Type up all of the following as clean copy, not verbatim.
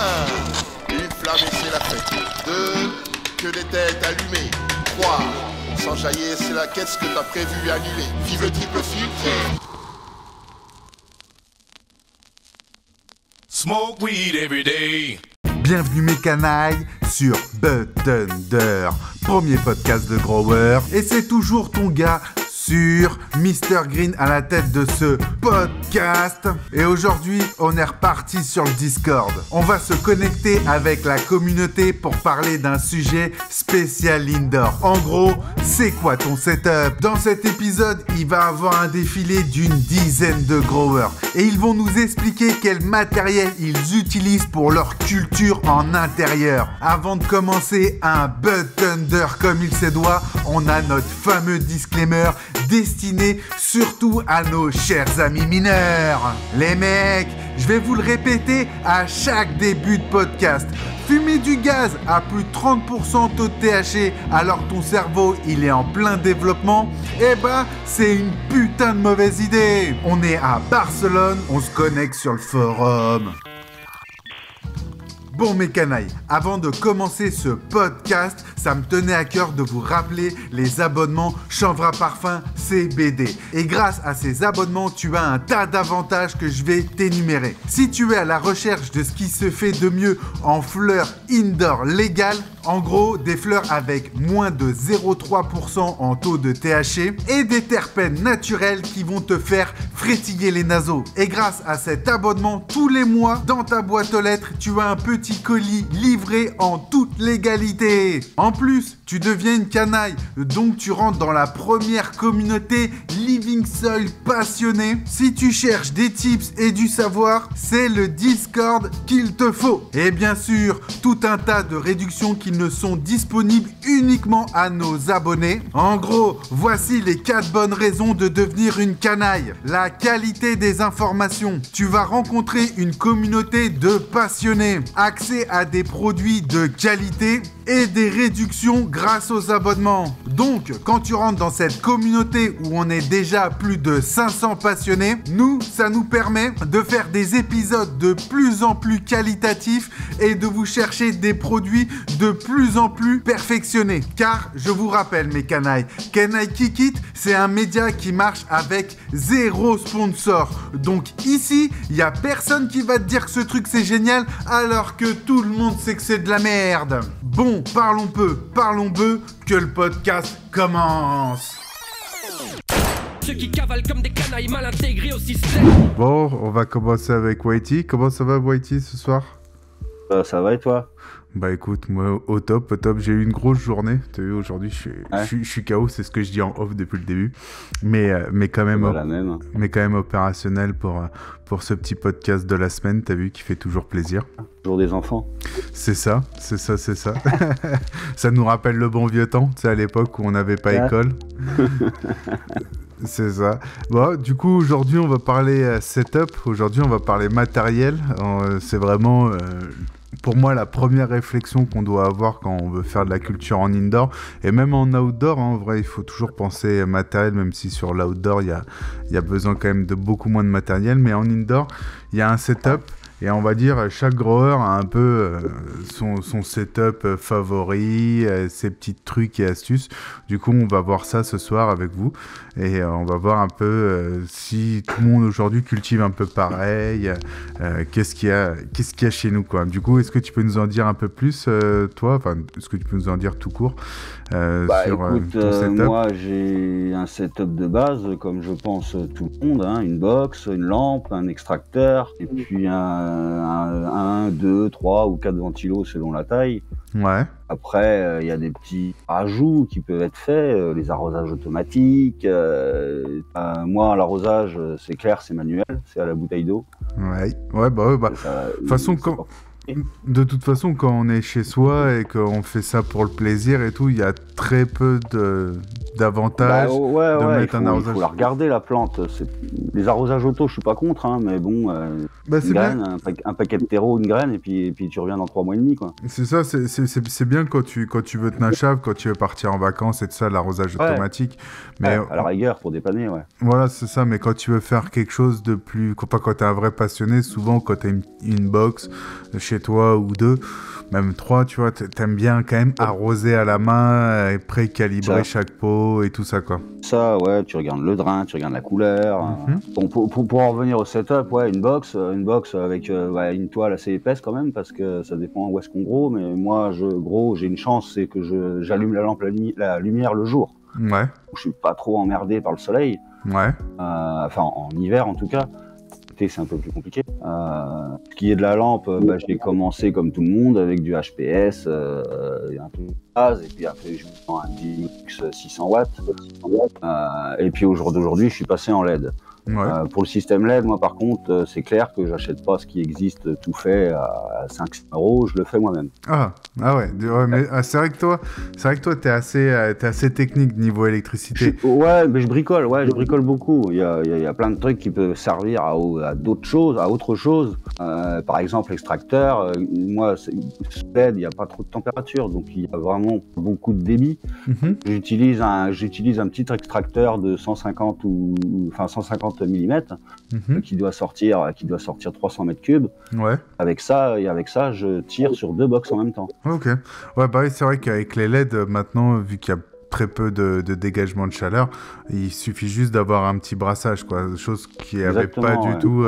1. Une flamme et c'est la fête. 2. Que des têtes allumées. 3. On s'enjaillait, c'est la quête, ce que t'as prévu annuler. Vive le triple filtre. Smoke weed every day. Bienvenue mes canailles sur Buttender, premier podcast de Grower. Et c'est toujours ton gars sur Mr Green à la tête de ce podcast. Et aujourd'hui, on est reparti sur le Discord. On va se connecter avec la communauté pour parler d'un sujet spécial indoor. En gros, c'est quoi ton setup? Dans cet épisode, il va avoir un défilé d'une dizaine de growers. Et ils vont nous expliquer quel matériel ils utilisent pour leur culture en intérieur. Avant de commencer un Buttender comme il se doit, on a notre fameux disclaimer destiné surtout à nos chers amis mineurs. Les mecs, je vais vous le répéter à chaque début de podcast. Fumer du gaz à plus de 30% taux de THC alors que ton cerveau il est en plein développement, eh ben c'est une putain de mauvaise idée. On est à Barcelone, on se connecte sur le forum. Bon mes canailles, avant de commencer ce podcast, ça me tenait à cœur de vous rappeler les abonnements Chanvre à Parfum CBD. Et grâce à ces abonnements, tu as un tas d'avantages que je vais t'énumérer. Si tu es à la recherche de ce qui se fait de mieux en fleurs indoor légales, en gros, des fleurs avec moins de 0,3% en taux de THC et des terpènes naturels qui vont te faire frétiller les naseaux. Et grâce à cet abonnement, tous les mois, dans ta boîte aux lettres, tu as un petit colis livré en toute légalité. En plus, tu deviens une canaille, donc tu rentres dans la première communauté Living Soil passionnée. Si tu cherches des tips et du savoir, c'est le Discord qu'il te faut. Et bien sûr, tout un tas de réductions qui ne sont disponibles uniquement à nos abonnés. En gros, voici les 4 bonnes raisons de devenir une canaille. La qualité des informations. Tu vas rencontrer une communauté de passionnés. Accès à des produits de qualité et des réductions grâce aux abonnements. Donc, quand tu rentres dans cette communauté où on est déjà plus de 500 passionnés, ça nous permet de faire des épisodes de plus en plus qualitatifs et de vous chercher des produits de plus en plus perfectionnés. Car, je vous rappelle mes canailles, Canaille Kick It, c'est un média qui marche avec 0 sponsor. Donc ici, il n'y a personne qui va te dire que ce truc c'est génial alors que tout le monde sait que c'est de la merde. Bon, parlons peu, que le podcast commence. Ceux qui cavalent comme des canailles mal intégrés au système. Bon, on va commencer avec Whitey. Comment ça va Whitey ce soir? Ça va et toi? Bah écoute, moi au top, j'ai eu une grosse journée. T'as vu, aujourd'hui je suis KO, c'est ce que je dis en off depuis le début. Mais quand même, mais quand même opérationnel pour ce petit podcast de la semaine, t'as vu, qui fait toujours plaisir. Jour des enfants. C'est ça. Ça nous rappelle le bon vieux temps, tu sais, à l'époque où on n'avait pas école. C'est ça. Bon, du coup, aujourd'hui, on va parler setup. Aujourd'hui, on va parler matériel. C'est vraiment, pour moi, la première réflexion qu'on doit avoir quand on veut faire de la culture en indoor. Et même en outdoor, hein, en vrai, il faut toujours penser matériel, même si sur l'outdoor, il y a besoin quand même de beaucoup moins de matériel. Mais en indoor, il y a un setup. Et on va dire, chaque grower a un peu son setup favori, ses petits trucs et astuces. Du coup, on va voir ça ce soir avec vous. Et on va voir un peu si tout le monde aujourd'hui cultive un peu pareil. Qu'est-ce qu'il y a chez nous, quoi. Du coup, est-ce que tu peux nous en dire un peu plus, toi? Enfin, est-ce que tu peux nous en dire tout court sur ton setup? Moi, j'ai un setup de base, comme je pense tout le monde. Hein, une box, une lampe, un extracteur, et puis un, 2, 3 ou 4 ventilos selon la taille. Ouais. Après, il y a des petits rajouts qui peuvent être faits, les arrosages automatiques. Moi, l'arrosage, c'est clair, c'est manuel, c'est à la bouteille d'eau. Ouais. De toute façon, quand on est chez soi et qu'on fait ça pour le plaisir et tout, il y a très peu d'avantages de mettre un arrosage. Il faut la regarder, la plante. Les arrosages auto, je suis pas contre, hein, mais bon, une graine, un paquet de terreau, une graine, et puis tu reviens dans 3 mois et demi, quoi. C'est ça, c'est bien quand tu veux tenir un chave, quand tu veux partir en vacances et tout ça, l'arrosage automatique. Mais à la rigueur, pour dépanner, ouais. Voilà, c'est ça, mais quand tu veux faire quelque chose de plus... Quand t'es un vrai passionné, souvent, quand t'as une box, je chez toi ou 2, même 3, tu vois, t'aimes bien quand même arroser à la main et pré-calibrer chaque pot et tout ça, quoi. Ça, ouais, tu regardes le drain, tu regardes la couleur. Bon, pour en revenir au setup, ouais, une box avec une toile assez épaisse quand même, parce que ça dépend où est-ce qu'on gros, mais moi, j'ai une chance, c'est que j'allume la lampe, la lumière le jour. Ouais. Je suis pas trop emmerdé par le soleil. Ouais. Enfin, en hiver en tout cas. L'été, c'est un peu plus compliqué. Ce qui est de la lampe, j'ai commencé comme tout le monde avec du HPS, un peu de base, et puis après je prends un Dilux 600 watts. Et puis au jour d'aujourd'hui, je suis passé en LED. Ouais. Pour le système LED, moi par contre, c'est clair que j'achète pas ce qui existe tout fait à 5 €, je le fais moi-même. Ah ouais, mais c'est vrai que toi, t'es assez technique niveau électricité. Mais je bricole beaucoup. Il y a plein de trucs qui peuvent servir à d'autres choses, à autre chose. Par exemple, extracteur. Moi, LED, il n'y a pas trop de température, donc il y a vraiment beaucoup de débit. J'utilise un petit extracteur de 150 mm qui doit sortir 300 mètres cubes. Ouais. Avec ça, je tire sur 2 box en même temps. Ok. Ouais, bah oui, c'est vrai qu'avec les LED, maintenant, vu qu'il y a très peu de dégagement de chaleur, il suffit juste d'avoir un petit brassage, quoi, chose qui n'y avait pas du tout,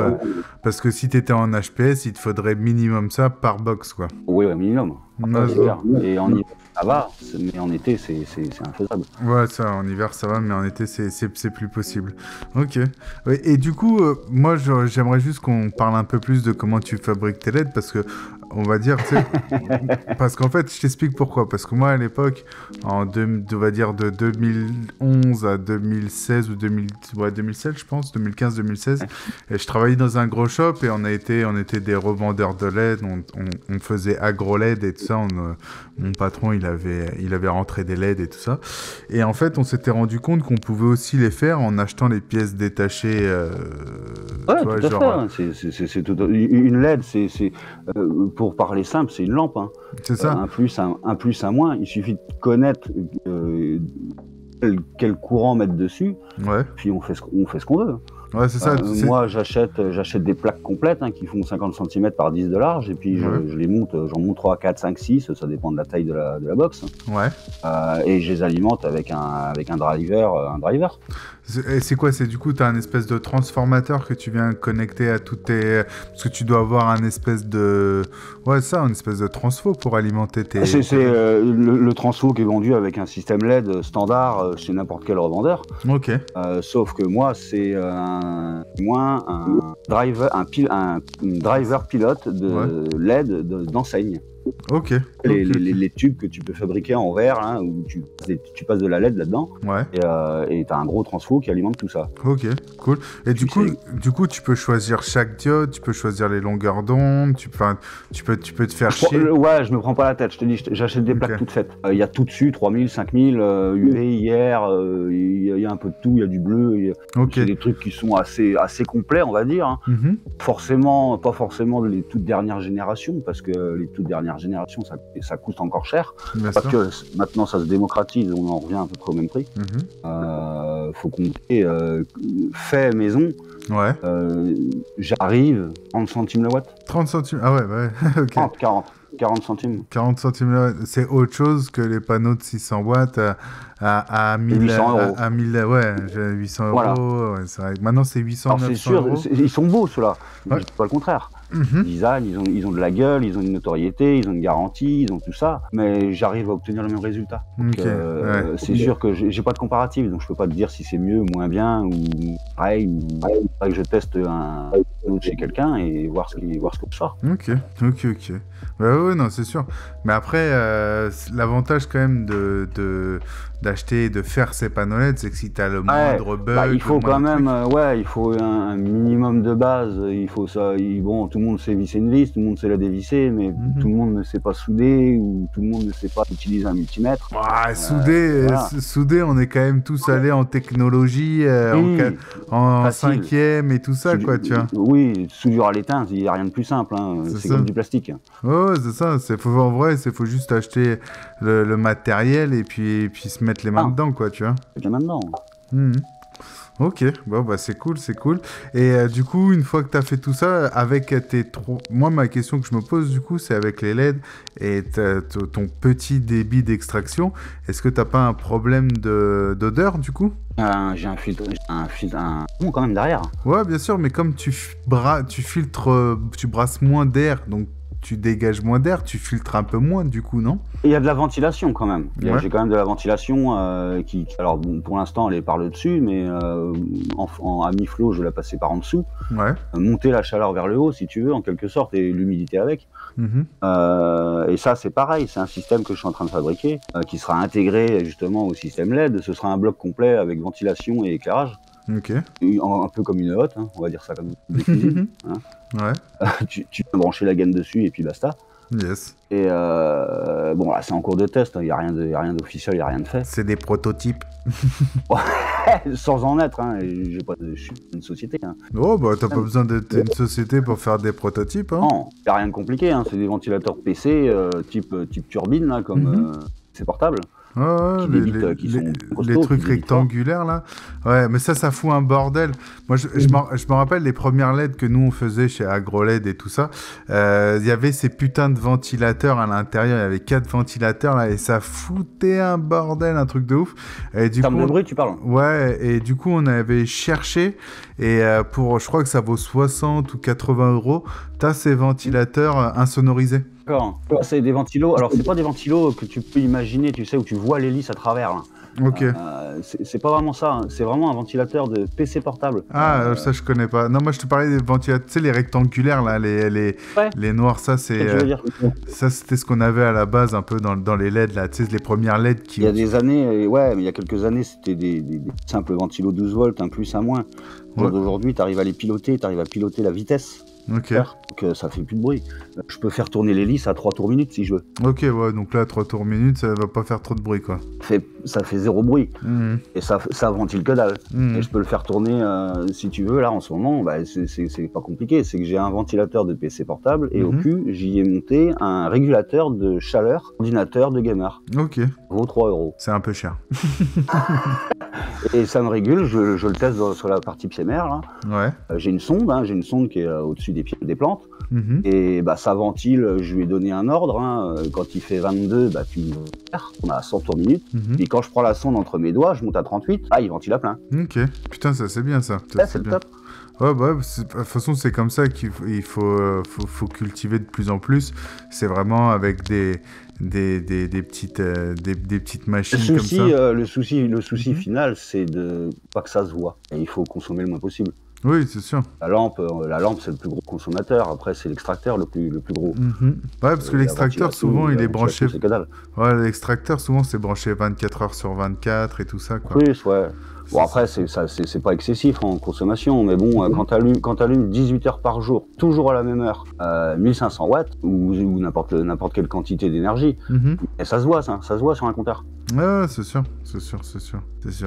parce que si tu étais en HPS, il te faudrait minimum ça par box, quoi. Oui, minimum. Et en hiver, ça va, mais en été, c'est infaisable. Ouais, ça, en hiver, ça va, mais en été, c'est plus possible. Ok. Ouais, et du coup, moi, j'aimerais juste qu'on parle un peu plus de comment tu fabriques tes LED, parce que, on va dire, tu sais, parce qu'en fait, je t'explique pourquoi. Parce que moi, à l'époque, on va dire de 2011 à 2016 ou 2016, je pense, 2015-2016, et je travaillais dans un gros shop et on était des revendeurs de LED, on faisait agro LED et tout ça. Mon patron, il avait rentré des LED et tout ça. Et en fait, on s'était rendu compte qu'on pouvait aussi les faire en achetant les pièces détachées. Ouais, tout à fait. C'est tout. Une LED, pour parler simple, c'est une lampe. Hein. C'est ça. Un plus, un moins. Il suffit de connaître quel courant mettre dessus. Ouais. Puis on fait ce qu'on veut. Ouais, c'est ça. Moi, j'achète des plaques complètes qui font 50 cm par 10 de large, et puis je les monte, j'en monte 3, 4, 5, 6, ça dépend de la taille de la box. Ouais. Et je les alimente avec un driver. Et c'est quoi? C'est du coup, tu as un espèce de transformateur que tu viens connecter à toutes tes... Parce que tu dois avoir un espèce de... Ouais, ça, un espèce de transfo pour alimenter tes... C'est le transfo qui est vendu avec un système LED standard chez n'importe quel revendeur. Ok. Sauf que moi, c'est un driver pilote de LED d'enseigne. Ok. Les tubes que tu peux fabriquer en verre, où tu passes de la LED là-dedans, et tu as un gros transfo qui alimente tout ça. Ok, cool. Et du coup, tu peux choisir chaque diode, tu peux choisir les longueurs d'onde, tu peux te faire chier. Ouais, je me prends pas la tête, je te dis, j'achète des plaques toutes faites. Il y a tout dessus, 3000, 5000, UV, IR, il y a un peu de tout, il y a du bleu, c'est des trucs qui sont assez complets, on va dire. Pas forcément les toutes dernières générations, parce que les toutes dernières génération, ça coûte encore cher. Parce que maintenant, ça se démocratise, on en revient à peu près au même prix. Faut compter fait maison. Ouais. J'arrive 30 centimes le watt. 30 centimes, ah ouais, ok. 40 centimes. 40 centimes le watt, c'est autre chose que les panneaux de 600 watts à 800 €. À 1000, ouais, 800 €. Voilà. Ouais, c'est vrai. Maintenant, c'est 800, 900 c'est sûr, €. Ils sont beaux, ceux-là. Je dis pas le contraire. Design, ils ont de la gueule, ils ont une notoriété, ils ont une garantie, ils ont tout ça, mais j'arrive à obtenir le même résultat. Donc, c'est sûr que j'ai pas de comparatif, donc je peux pas te dire si c'est mieux, moins bien, ou pareil, ou que je teste un autre chez quelqu'un et voir ce que sort. Ok. Bah ouais, non, c'est sûr. Mais après, l'avantage quand même d'acheter et de faire ces panneaux LED, c'est que si t'as le moindre bug... il faut quand même, il faut un minimum de base, il faut ça, bon, tout le monde sait visser une vis, tout le monde sait la dévisser, mais tout le monde ne sait pas souder, ou tout le monde ne sait pas utiliser un multimètre. Souder, on est quand même tous allés en technologie, en 5e et tout ça, quoi, tu vois. Oui, soudure à l'étain, il n'y a rien de plus simple, c'est comme du plastique. Ouais, c'est ça, en vrai, il faut juste acheter le matériel et puis se mettre les mains dedans, quoi, tu vois. Les mains dedans. Ok, bon bah c'est cool. Et du coup, une fois que tu as fait tout ça, avec moi ma question que je me pose du coup, c'est avec les LED et ton petit débit d'extraction, est-ce que t'as pas un problème d'odeur du coup? J'ai un filtre quand même derrière. Ouais, bien sûr, mais comme tu filtres, tu brasses moins d'air, donc tu dégages moins d'air, tu filtres un peu moins du coup, non? Il y a de la ventilation quand même. Ouais. J'ai quand même de la ventilation qui alors bon, pour l'instant elle est par le dessus, mais à mi-flot je vais la passer par en dessous. Ouais. Monter la chaleur vers le haut si tu veux en quelque sorte et l'humidité avec. Et ça c'est pareil, c'est un système que je suis en train de fabriquer qui sera intégré justement au système LED. Ce sera un bloc complet avec ventilation et éclairage. Ok. Un peu comme une hotte, hein, on va dire ça comme une cuisine. Hein. Ouais. Tu peux brancher la gaine dessus et puis basta. Yes. Et bon là c'est en cours de test, il n'y a rien d'officiel, il n'y a rien de fait. C'est des prototypes. Sans en être, hein, je suis une société. Hein. Oh bah t'as pas besoin d'être une société pour faire des prototypes. Hein. Non, il n'y a rien de compliqué, hein. C'est des ventilateurs PC type turbine, là, comme c'est portable. Ouais, les trucs rectangulaires là. Ouais, mais ça fout un bordel. Moi, je me rappelle les premières LED que nous on faisait chez AgroLED et tout ça. Il y avait ces putains de ventilateurs à l'intérieur. Il y avait 4 ventilateurs là et ça foutait un bordel, un truc de ouf. Et du coup, de bruit, tu parles? Ouais, et du coup on avait cherché et je crois que ça vaut 60 ou 80 euros. T'as ces ventilateurs insonorisés. D'accord. C'est des ventilos. Alors, c'est pas des ventilos que tu peux imaginer, tu sais, où tu vois l'hélice à travers. Là. Ok. C'est pas vraiment ça. Hein. C'est vraiment un ventilateur de PC portable. Ah, ça, je connais pas. Non, moi, je te parlais des ventilateurs, tu sais, les rectangulaires, là, les noirs, ça, c'est... ça, c'était ce qu'on avait à la base, un peu, dans les LED, là, tu sais, les premières LED qui... Il y a des années, mais il y a quelques années, c'était des simples ventilos 12 volts, un plus, un moins. Ouais. Aujourd'hui, tu arrives à les piloter, tu arrives à piloter la vitesse. Ok. Donc ça fait plus de bruit. Je peux faire tourner l'hélice à 3 tours minutes si je veux. Ok, ouais, donc là, 3 tours minutes, ça va pas faire trop de bruit, quoi. Ça fait 0 bruit. Et ça ventile que dalle. Et je peux le faire tourner, si tu veux, là, en ce moment, bah, c'est pas compliqué. C'est que j'ai un ventilateur de PC portable et au cul, j'y ai monté un régulateur de chaleur, ordinateur de gamer. Ok. Vaut 3 euros. C'est un peu cher. Et ça me régule, je le teste sur la partie pied-mère, là. Ouais. J'ai une sonde qui est au-dessus des pieds des plantes. Et bah, ça ventile, je lui ai donné un ordre. Hein. Quand il fait 22, bah, on a 100 tours minute. Et quand je prends la sonde entre mes doigts, je monte à 38. Ah, il ventile à plein. Ok. Putain, ça c'est bien ça. C'est le top. Ouais, bah, de toute façon, c'est comme ça qu'il faut cultiver de plus en plus. C'est vraiment avec des petites machines comme ça. Le souci final, c'est de pas que ça se voit. Et il faut consommer le moins possible. Oui, c'est sûr. La lampe, c'est le plus gros consommateur. Après, c'est l'extracteur le plus gros. Ouais, parce que l'extracteur, souvent, il est branché... C'est que dalle. Ouais, l'extracteur, souvent, c'est branché 24 heures sur 24 et tout ça, quoi. Plus, ouais. Bon, après, c'est pas excessif en consommation, mais bon, quand t'allumes 18 heures par jour, toujours à la même heure, 1500 watts, ou n'importe quelle quantité d'énergie, et ça se voit sur un compteur. Ouais, c'est sûr.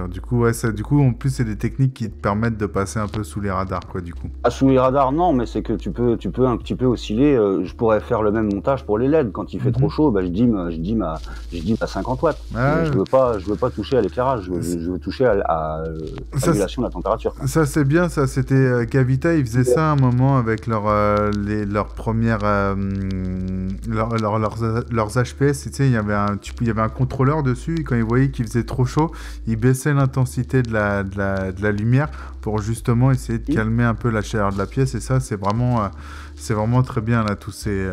Du coup, en plus, c'est des techniques qui te permettent de passer un peu sous les radars, quoi, du coup. Ah, sous les radars, non, mais c'est que tu peux un petit peu osciller. Je pourrais faire le même montage pour les LED. Quand il fait trop chaud, bah, je dim à 50 watts. Ah, je veux pas toucher à l'éclairage, je veux toucher à régulation de la température. Ça, c'est bien, ça. C'était Cavita, ils faisaient ça à un moment avec leurs premières... leurs HPS, tu sais, il y avait un contrôleur dessus, et quand ils voyaient qu'il faisait trop chaud, ils baissaient l'intensité de la lumière pour justement essayer de calmer un peu la chaleur de la pièce, et ça, c'est vraiment très bien, là, tous ces...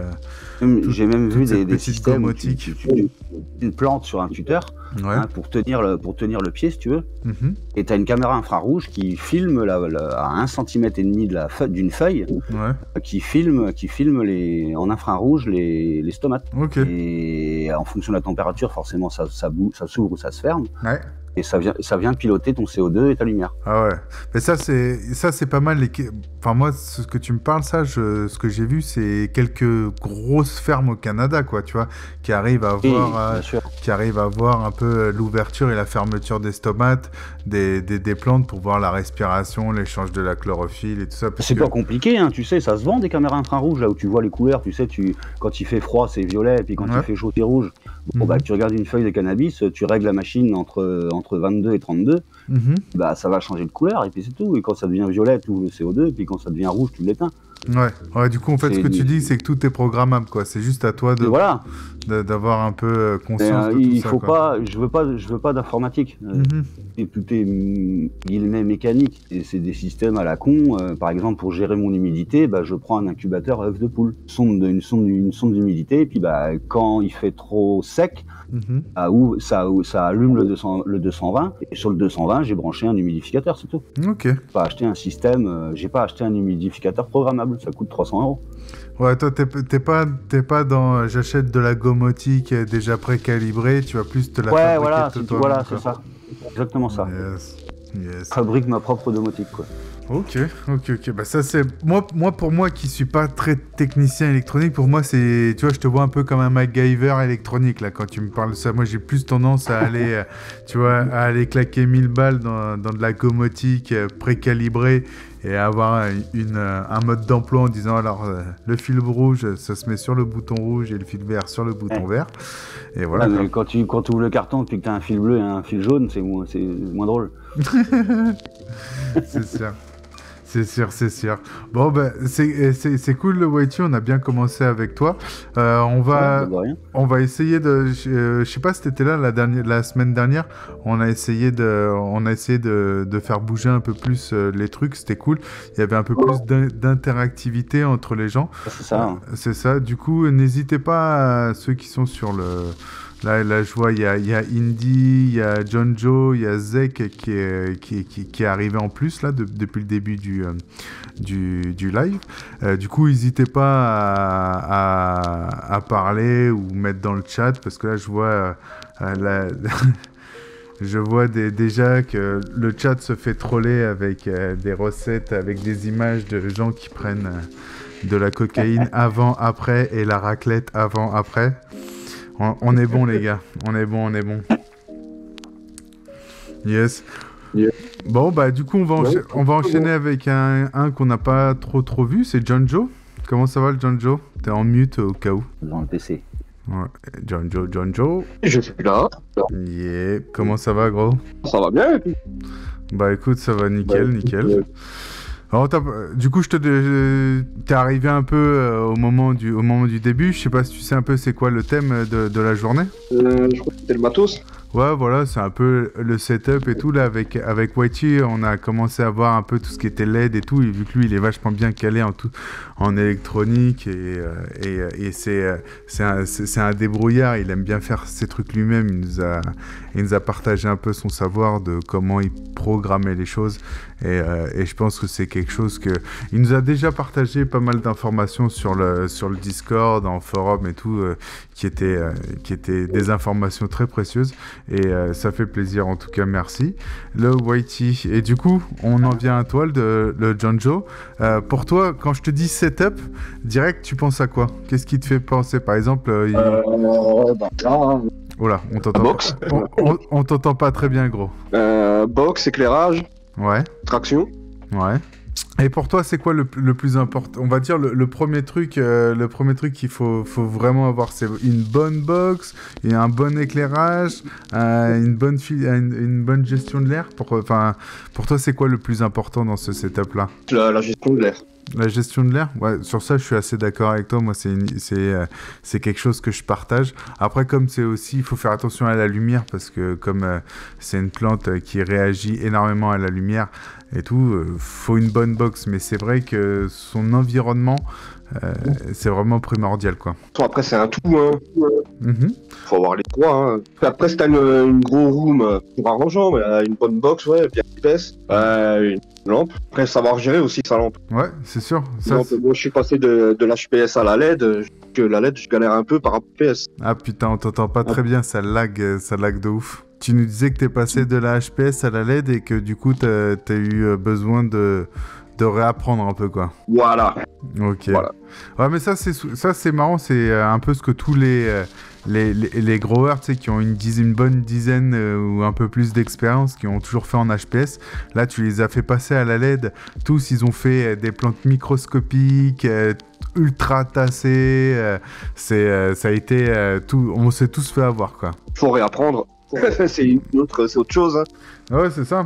J'ai même vu des systèmes domotiques. Une plante sur un tuteur, ouais. Hein, pour tenir le pied, si tu veux, et tu as une caméra infrarouge qui filme à 1,5 cm d'une feuille, ouais. qui filme en infrarouge les stomates. Okay. Et en fonction de la température, forcément, ça s'ouvre ou ça se ferme. Ouais. Et ça vient piloter ton CO2 et ta lumière. Ah ouais. Mais ça c'est pas mal. Enfin moi, ce que tu me parles, ce que j'ai vu, c'est quelques grosses fermes au Canada, quoi, tu vois, qui arrivent à voir un peu l'ouverture et la fermeture des stomates, des plantes pour voir la respiration, l'échange de la chlorophylle et tout ça. C'est pas compliqué, hein, tu sais, ça se vend des caméras infrarouges là où tu vois les couleurs, tu sais, quand il fait froid c'est violet et puis quand il fait chaud c'est rouge. Bon, bah, tu regardes une feuille de cannabis, tu règles la machine entre 22 et 32, bah, ça va changer de couleur, et puis c'est tout. Et quand ça devient violet, tu ouvres le CO2, et puis quand ça devient rouge, tu l'éteins. Ouais, du coup, en fait, ce que tu dis, c'est que tout est programmable, quoi. C'est juste à toi d'avoir un peu conscience de tout ça. Je veux pas d'informatique. Tout est guillemets mécanique. Et c'est des systèmes à la con. Par exemple, pour gérer mon humidité, bah, je prends un incubateur à œufs de poule. Une sonde d'humidité, et puis bah, quand il fait trop sec, ça allume le 220. Et sur le 220, j'ai branché un humidificateur, c'est tout. Ok. J'ai pas acheté un humidificateur programmable. Ça coûte 300 €. Ouais, toi, t'es pas dans j'achète de la gomotique déjà précalibrée, tu vas plus te la fabriquer toi. Voilà, c'est ça. Exactement ça. Yes. Fabrique ma propre domotique, quoi. Ok. Bah ça c'est pour moi qui suis pas très technicien électronique, pour moi c'est, tu vois, je te vois un peu comme un MacGyver électronique là quand tu me parles de ça. Moi j'ai plus tendance à aller, tu vois, à aller claquer 1000 balles dans de la gomotique précalibrée et avoir un mode d'emploi en disant alors le fil rouge ça se met sur le bouton rouge et le fil vert sur le bouton vert. Et voilà. Mais quand tu ouvres le carton puis que tu as un fil bleu et un fil jaune, c'est moins drôle. C'est sûr. Bon, ben, c'est cool, le Whitey, on a bien commencé avec toi. On va essayer de... je sais pas si t'étais là la semaine dernière, on a essayé de faire bouger un peu plus les trucs, c'était cool. Il y avait un peu plus d'interactivité entre les gens. C'est ça. C'est ça. Du coup, n'hésitez pas, ceux qui sont sur le... Là, je vois, il y a Indy, il y a John Joe, il y a Zek qui est arrivé en plus là depuis le début du live. Du coup, n'hésitez pas à parler ou mettre dans le chat parce que là, je vois je vois déjà que le chat se fait troller avec des recettes, avec des images de gens qui prennent de la cocaïne avant, après et la raclette avant, après. On est bon, les gars. On est bon. Yes. Yeah. Bon, bah, du coup, on va enchaîner avec un qu'on n'a pas trop vu. C'est John Joe. Comment ça va, le John Joe? T'es en mute au cas où. Dans le PC. Ouais. John Joe. Je suis là. Yeah. Comment ça va, gros? Ça va bien. Bah, écoute, ça va nickel. Alors, du coup, t'es arrivé un peu au moment du début. Je sais pas si tu sais un peu c'est quoi le thème de la journée. Je crois que c'était le matos. Ouais, voilà, c'est un peu le setup et tout. Là, avec Whitey, on a commencé à voir un peu tout ce qui était LED et tout. Et vu que lui, il est vachement bien calé en électronique et c'est un débrouillard. Il aime bien faire ses trucs lui-même. Il nous a partagé un peu son savoir de comment il programmait les choses. Et je pense que c'est quelque chose que... Il nous a déjà partagé pas mal d'informations sur le Discord, en forum et tout, qui étaient des informations très précieuses. Et ça fait plaisir, en tout cas, merci. Le Whitey. Et du coup, on en vient à toi, le John Joe. Pour toi, quand je te dis setup, direct, tu penses à quoi? Qu'est-ce qui te fait penser, par exemple Oh là, on t'entend box. On t'entend pas très bien, gros. Box, éclairage. Ouais. Traction. Ouais. Et pour toi, c'est quoi le plus important? On va dire le premier truc qu'il faut vraiment avoir, c'est une bonne box, et un bon éclairage, une bonne gestion de l'air. Pour toi, c'est quoi le plus important dans ce setup-là? La gestion de l'air. La gestion de l'air, ouais, sur ça je suis assez d'accord avec toi. Moi c'est quelque chose que je partage. Après, comme c'est aussi, il faut faire attention à la lumière parce que comme c'est une plante qui réagit énormément à la lumière et tout, faut une bonne box. Mais c'est vrai que son environnement, c'est vraiment primordial, quoi. Après c'est un tout, hein. Faut avoir les trois, hein. Après si t'as une gros room pour arrangeant, mais une bonne box, ouais, bien épaisse, une lampe. Après savoir gérer aussi sa lampe. Ouais, c'est sûr. Ça, moi je suis passé de l'HPS à la LED, que la LED je galère un peu par rapport au PS. Ah putain, on t'entend pas très bien, ça lag de ouf. Tu nous disais que t'es passé de la HPS à la LED et que du coup t'as eu besoin de réapprendre un peu, quoi. Voilà. Ok. Voilà. Ouais, mais ça c'est marrant, c'est un peu ce que tous les growers, tu sais, qui ont une bonne dizaine ou un peu plus d'expérience, qui ont toujours fait en HPS, là tu les as fait passer à la LED. Tous, ils ont fait des plantes microscopiques, ultra tassé. Ça a été tout. On s'est tous fait avoir, quoi. Faut réapprendre. c'est autre chose. Hein. Ouais, c'est ça.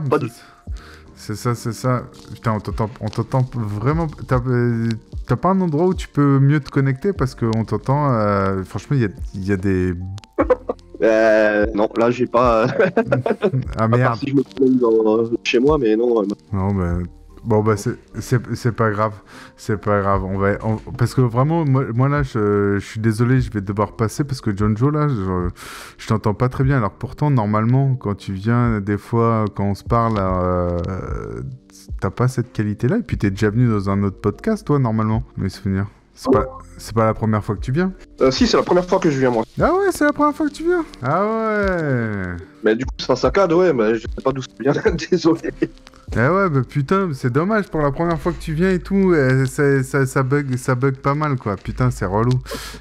C'est ça. Putain, on t'entend vraiment. T'as pas un endroit où tu peux mieux te connecter parce qu'on t'entend. Franchement, il y a des. Non, là j'ai pas. Ah merde. Si je me promène chez moi, mais non. Non, mais. Bon bah c'est pas grave, parce que vraiment moi là je suis désolé, je vais devoir passer parce que Jonjo là je t'entends pas très bien, alors pourtant normalement quand tu viens des fois quand on se parle t'as pas cette qualité là, et puis t'es déjà venu dans un autre podcast toi normalement, mes souvenirs. C'est pas la première fois que tu viens? Si, c'est la première fois que je viens, moi. Ah ouais, c'est la première fois que tu viens? Ah ouais. Mais du coup, ça saccade, ouais, mais je sais pas d'où ça vient, désolé. Ah ouais, bah putain, c'est dommage, pour la première fois que tu viens et tout, ça bug pas mal, quoi. Putain, c'est relou.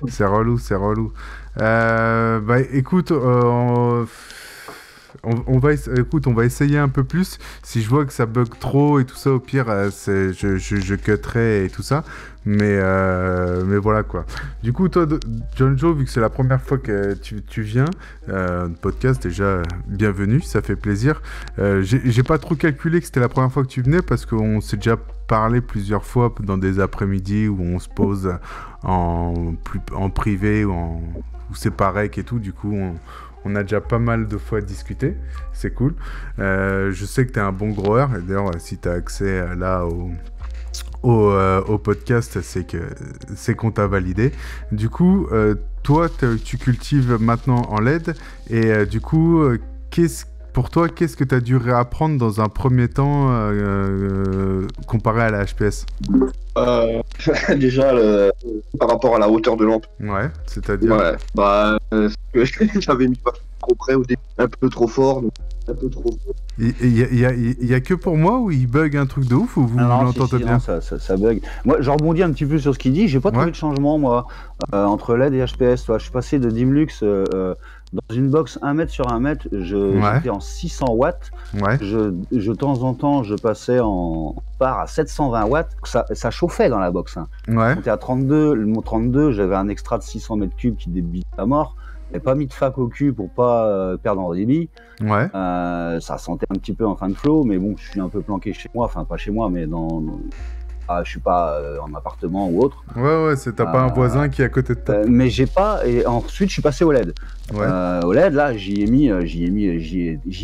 C'est relou. Bah écoute, on va essayer un peu plus. Si je vois que ça bug trop et tout ça, au pire, je cutterai et tout ça. Mais voilà quoi. Du coup, toi, Jonjo, vu que c'est la première fois que tu viens, podcast déjà, bienvenue, ça fait plaisir. J'ai pas trop calculé que c'était la première fois que tu venais parce qu'on s'est déjà parlé plusieurs fois dans des après-midi où on se pose en privé ou séparé et tout. Du coup, on a déjà pas mal de fois discuté, c'est cool. Je sais que t'es un bon groweur, et d'ailleurs, si t'as accès là au podcast, c'est qu'on t'a validé. Du coup, toi, tu cultives maintenant en LED, et du coup, pour toi, qu'est-ce que t'as dû réapprendre dans un premier temps comparé à la HPS? Déjà, par rapport à la hauteur de lampe. Ouais, c'est-à-dire? Ouais, j'avais mis pas trop près au début, un peu trop fort. Il y a que pour moi où il bug un truc de ouf ou vous l'entendez bien? Non, ça bug. Moi, je rebondis un petit peu sur ce qu'il dit. J'ai pas trouvé de changement, moi, entre LED et HPS. Je suis passé de Dimlux dans une box 1 mètre sur 1 mètre. J'étais en 600 watts. Ouais. De temps en temps, je passais en part à 720 watts. Ça chauffait dans la box. Hein. Ouais. On était à 32. Mon 32, j'avais un extra de 600 mètres cubes qui débite à mort. J'avais pas mis de fac au cul pour pas perdre en débit. Ouais. Ça sentait un petit peu en fin de flow, mais bon, je suis un peu planqué chez moi, enfin pas chez moi, mais je suis pas en appartement ou autre. Ouais, t'as pas un voisin qui est à côté de toi. Mais j'ai pas. Et ensuite, je suis passé au LED. Ouais. Au LED, là, j'y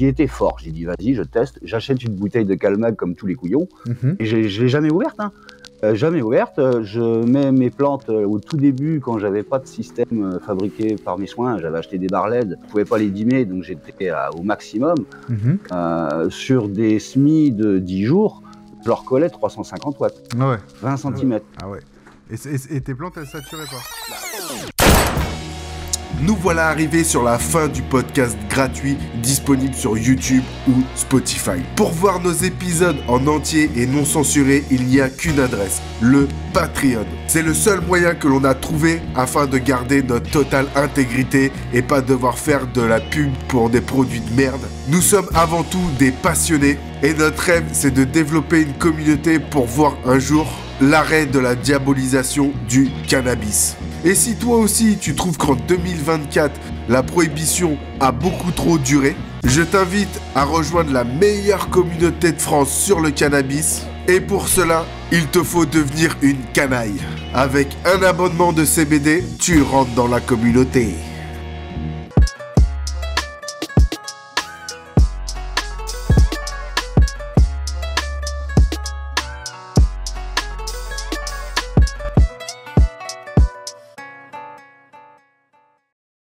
étais fort. J'ai dit, vas-y, je teste. J'achète une bouteille de Calmag comme tous les couillons. Et je l'ai jamais ouverte. Hein. Jamais ouverte. Je mets mes plantes au tout début quand j'avais pas de système fabriqué par mes soins. J'avais acheté des barres LED, je pouvais pas les dimmer, donc j'étais au maximum. Sur des semis de 10 jours, je leur collais 350 watts. Ah ouais. 20 cm. Ah ouais. Et tes plantes, elles saturaient pas? Nous voilà arrivés sur la fin du podcast gratuit disponible sur YouTube ou Spotify. Pour voir nos épisodes en entier et non censurés, il n'y a qu'une adresse, le Patreon. C'est le seul moyen que l'on a trouvé afin de garder notre totale intégrité et pas devoir faire de la pub pour des produits de merde. Nous sommes avant tout des passionnés et notre rêve c'est de développer une communauté pour voir un jour l'arrêt de la diabolisation du cannabis. Et si toi aussi tu trouves qu'en 2024, la prohibition a beaucoup trop duré, je t'invite à rejoindre la meilleure communauté de France sur le cannabis. Et pour cela, il te faut devenir une canaille. Avec un abonnement de CBD, tu rentres dans la communauté.